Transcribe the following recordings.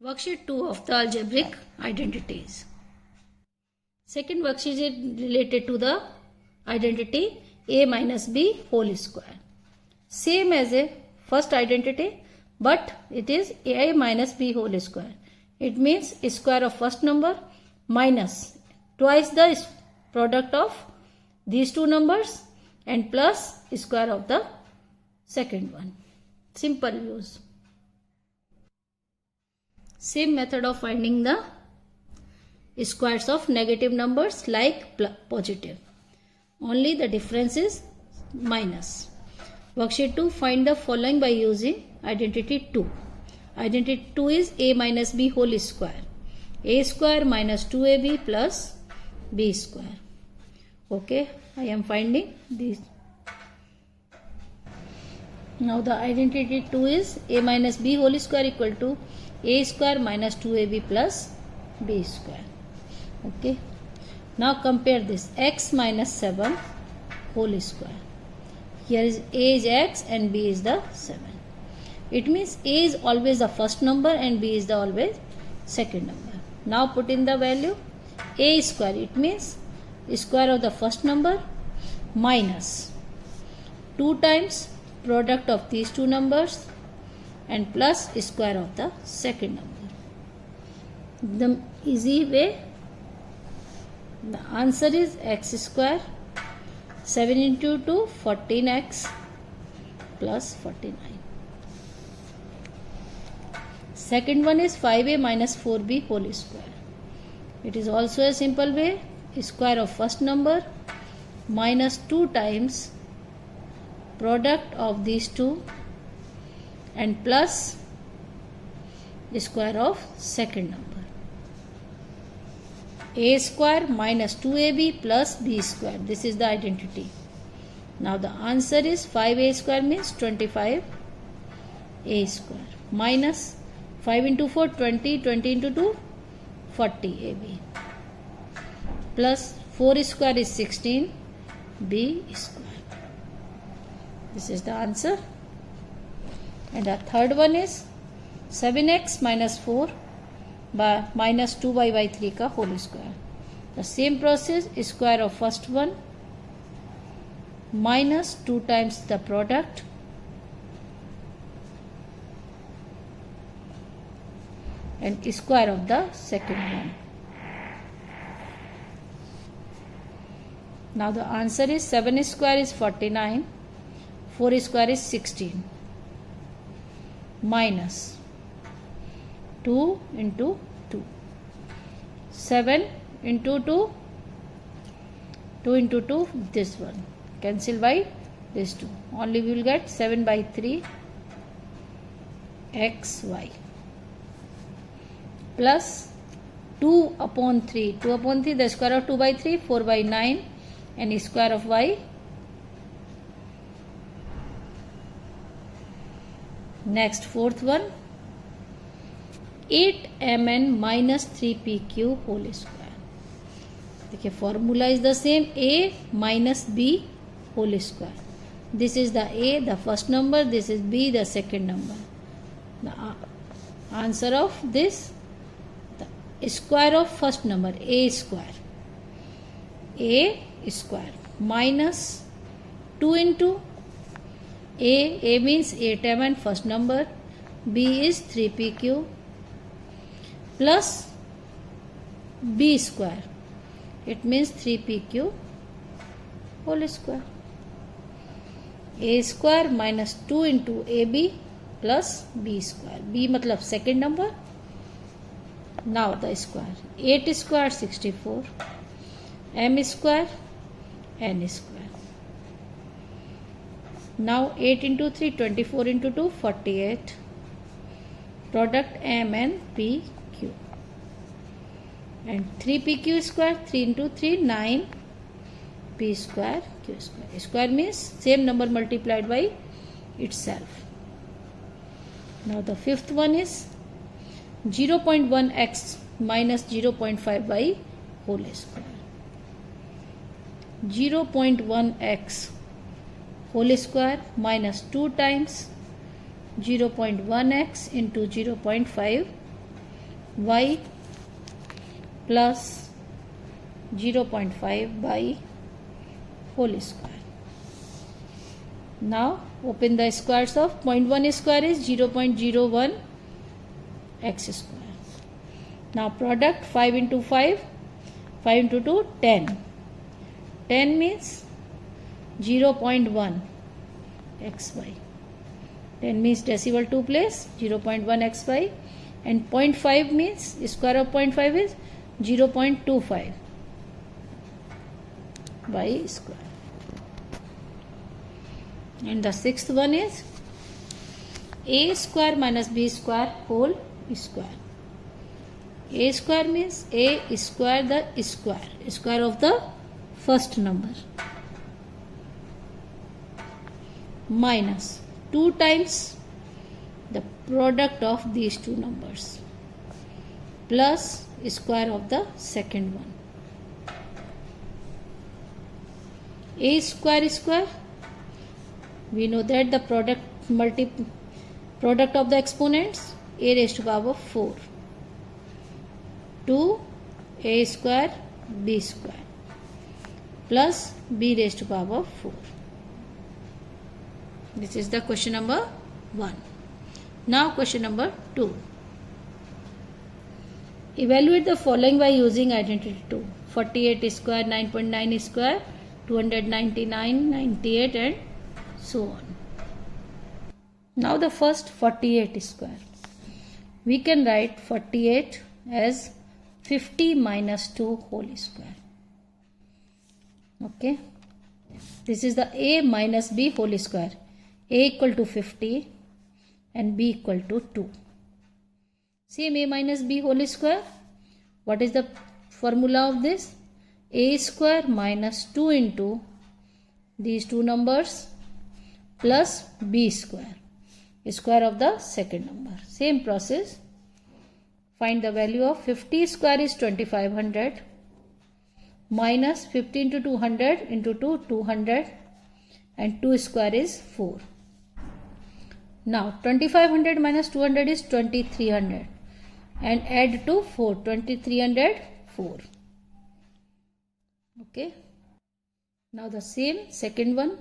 Worksheet 2 of the algebraic identities. Second worksheet is related to the identity a minus b whole square. Same as a first identity, but it is a minus b whole square. It means square of first number minus twice the product of these two numbers and plus square of the second one. Simple use. Same method of finding the squares of negative numbers like positive. Only the difference is minus. Worksheet 2, find the following by using identity 2. Identity 2 is a minus b whole square. A square minus 2ab plus b square. Okay, I am finding these. Now the identity 2 is a minus b whole square equal to a square minus 2ab plus b square. Okay. Now compare this x minus 7 whole square. Here is a is x and b is the 7. It means a is always the first number and b is the always second number. Now put in the value a square. It means square of the first number minus 2 times product of these two numbers and plus square of the second number. The easy way, the answer is x square. 7 into 2, 14x plus 49. Second one is 5a minus 4b whole square. It is also a simple way, square of first number minus 2 times product of these two and plus square of second number. A square minus 2ab plus b square. This is the identity. Now the answer is 5a square means 25a square minus 5 into 4 20, 20 into 2 40ab plus 4 square is 16b square. This is the answer. And the third one is 7x minus 4 by minus 2y by 3 ka whole square. The same process, square of first one minus 2 times the product and square of the second one. Now the answer is 7 square is 49, 4 square is 16 minus 2 into 2. 7 into 2, 2 into 2, this one. Cancel by this 2. Only we will get 7 by 3 xy plus 2 upon 3. 2 upon 3, the square of 2 by 3, 4 by 9 and square of y. Next, fourth one, 8mn minus 3pq whole square. देखिए formula is the same, a minus b whole square. This is the a, the first number, this is b, the second number. The answer of this, the square of first number, a square minus 2 into a means 8mn first number, b is 3pq plus b square. It means 3pq whole square. A square minus 2 into ab plus b square. b matlab second number. Now the square. 8 square 64. M square n square. Now 8 into 3, 24 into 2, 48. Product m and p q. And 3pq square, 3 into 3, 9 p square q square. Square means same number multiplied by itself. Now the fifth one is 0.1x minus 0.5y whole square. 0.1x whole square minus 2 times 0.1x into 0.5 y plus 0.5 by whole square. Now open the squares of 0.1 square is 0.01 x square. Now product 5 into 5, 5 into 2, 10. 10 means 0.1 xy. 10 means decimal 2 place, 0.1 xy, and 0.5 means square of 0.5 is 0.25 by square. And the sixth one is a square minus b square whole square. A square means a square the square of the first number, minus 2 times the product of these two numbers, plus square of the second one. A square square, we know that the product of the exponents a raised to power 4 to a square b square plus b raised to power 4. This is the question number 1. Now question number 2. Evaluate the following by using identity 2. 48 square, 9.9 square, 299, 98 and so on. Now the first 48 square. We can write 48 as 50 minus 2 whole square. Okay. This is the a minus b whole square. A equal to 50 and b equal to 2. Same a minus b whole square. What is the formula of this? A square minus 2 into these two numbers plus b square, square of the second number. Same process. Find the value of 50 square is 2500 minus 50 into 200 into 2, 200 and 2 square is 4. Now 2500 minus 200 is 2300 and add to 4, 2300, 4. Okay. Now the same second one,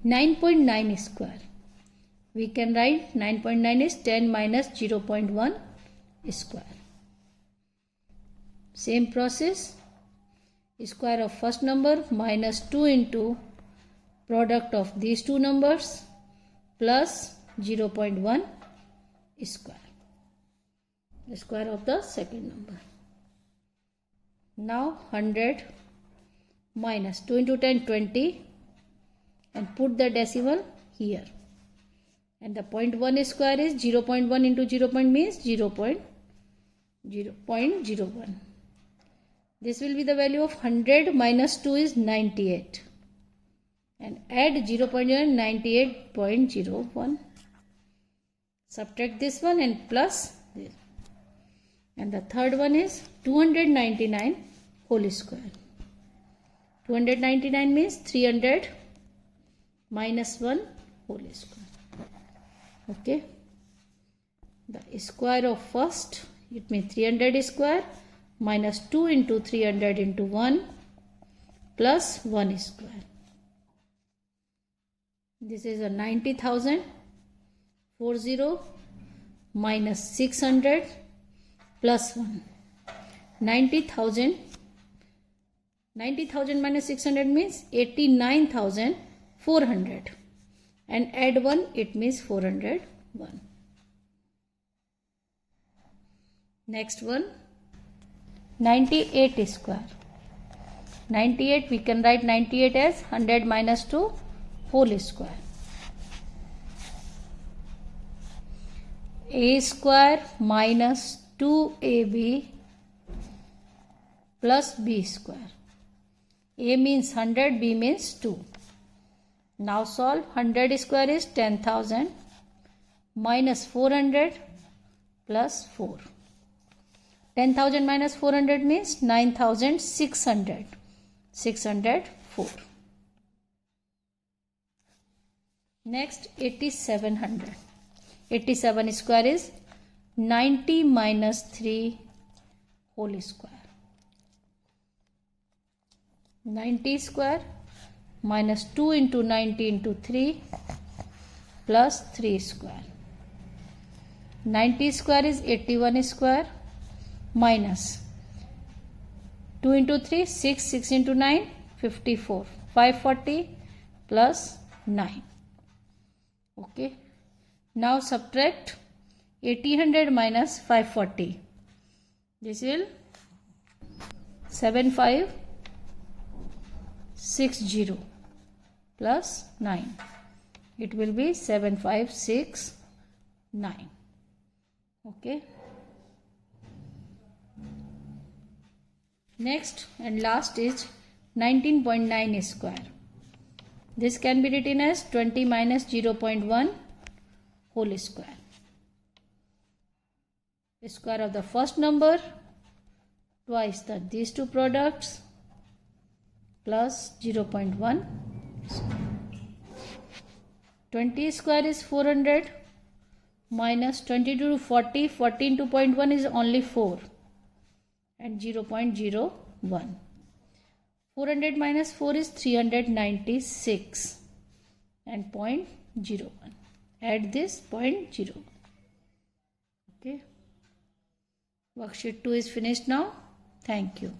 9.9 square. We can write 9.9 is 10 minus 0.1 square. Same process. Square of first number minus 2 into product of these two numbers plus 0.1 square. The square of the second number. Now 100 minus 2 into 10, 20 and put the decimal here. And the 0.1 square is 0.1 into 0. Means 0.01. This will be the value of 100 minus 2 is 98. And add 0.0, 98.01. Subtract this one and plus this. And the third one is 299 whole square. 299 means 300 minus 1 whole square. Okay. The square of first, it means 300 square minus 2 into 300 into 1 plus 1 square. This is a 90,000. 40 minus 600 plus 1. 90,000. 90,000 minus 600 means 89,400. And add 1, it means 401. Next one, 98 square. 98, we can write 98 as 100 minus 2 whole square. A square minus 2ab plus b square. A means 100, b means 2. Now solve. 100 square is 10,000 minus 400 plus 4. 10,000 minus 400 means 9,600. 604. Next 8,700. 87 square is 90 minus 3 whole square. 90 square minus 2 into 90 into 3 plus 3 square. 90 square is 81 square minus 2 into 3, 6, 6 into 9, 54. 540 plus 9. Okay. Now subtract 1800 minus 540. This will 7560 plus 9. It will be 7569. Okay. Next and last is 19.9 square. This can be written as 20 minus 0.1 whole square. The square of the first number twice these two products plus 0.1. 20 square is 400 minus 22 to 40. 40 into 0.1 is only 4 and 0.01. 400 minus 4 is 396 and 0.01. Add this 0.01. Okay. Worksheet 2 is finished now. Thank you.